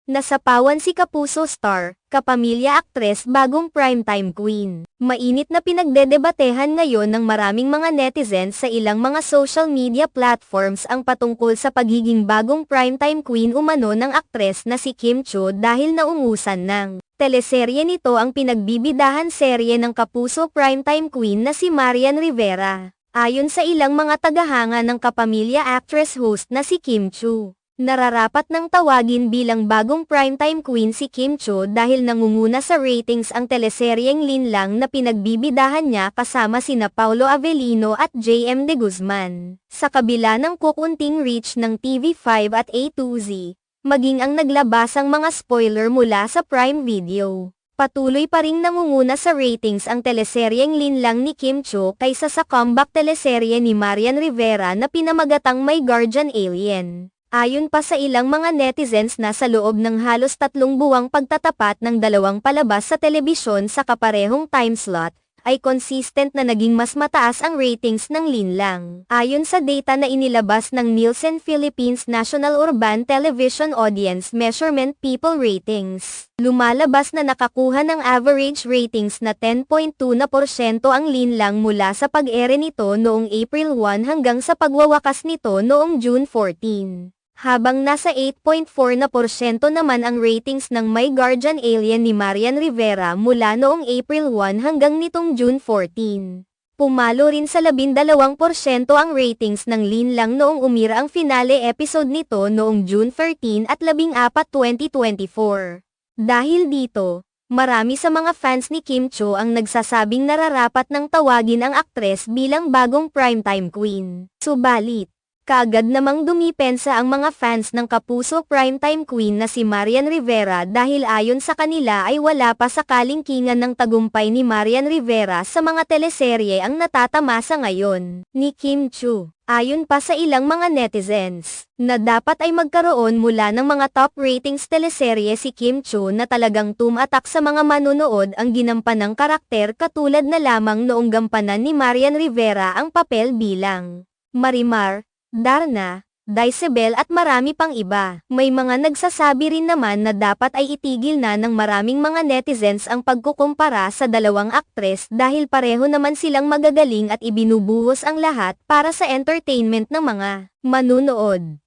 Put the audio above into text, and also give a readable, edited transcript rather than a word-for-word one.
Nasapawan si Kapuso star, kapamilya aktres bagong primetime queen. Mainit na pinagdedebatehan ngayon ng maraming mga netizens sa ilang mga social media platforms ang patungkol sa pagiging bagong primetime queen umano ng aktres na si Kim Chiu dahil naungusan ng teleserye nito ang pinagbibidahan serye ng Kapuso primetime queen na si Marian Rivera. Ayon sa ilang mga tagahanga ng kapamilya actress host na si Kim Chiu, nararapat ng tawagin bilang bagong primetime queen si Kim Chiu dahil nangunguna sa ratings ang teleseryeng Linlang na pinagbibidahan niya kasama sina Paulo Avellino at JM De Guzman. Sa kabila ng kukunting reach ng TV5 at A2Z, maging ang naglabasang mga spoiler mula sa Prime Video, patuloy pa ring nangunguna sa ratings ang teleseryeng Linlang ni Kim Chiu kaysa sa comeback teleserye ni Marian Rivera na pinamagatang My Guardian Alien. Ayon pa sa ilang mga netizens na sa loob ng halos 3 buwang pagtatapat ng dalawang palabas sa telebisyon sa kaparehong time slot, ay consistent na naging mas mataas ang ratings ng Linlang. Ayon sa data na inilabas ng Nielsen Philippines National Urban Television Audience Measurement People Ratings, lumalabas na nakakuha ng average ratings na 10.2% ang Linlang mula sa pag-ere nito noong April 1 hanggang sa pagwawakas nito noong June 14. Habang nasa 8.4% naman ang ratings ng My Guardian Alien ni Marian Rivera mula noong April 1 hanggang nitong June 14. Pumalo rin sa 12% ang ratings ng Linlang noong umira ang finale episode nito noong June 13 at 14, 2024. Dahil dito, marami sa mga fans ni Kim Chiu ang nagsasabing nararapat ng tawagin ang aktres bilang bagong primetime queen. Subalit, kaagad namang dumipensa ang mga fans ng Kapuso primetime queen na si Marian Rivera dahil ayon sa kanila ay wala pa sa kalingkingan ng tagumpay ni Marian Rivera sa mga teleserye ang natatamasa ngayon ni Kim Chiu. Ayon pa sa ilang mga netizens, na dapat ay magkaroon mula ng mga top ratings teleserye si Kim Chiu na talagang tumatak sa mga manonood ang ginampanang karakter katulad na lamang noong gampanan ni Marian Rivera ang papel bilang Marimar, Darna, Daisabel at marami pang iba. May mga nagsasabi rin naman na dapat ay itigil na ng maraming mga netizens ang pagkukumpara sa dalawang aktres dahil pareho naman silang magagaling at ibinubuhos ang lahat para sa entertainment ng mga manunood.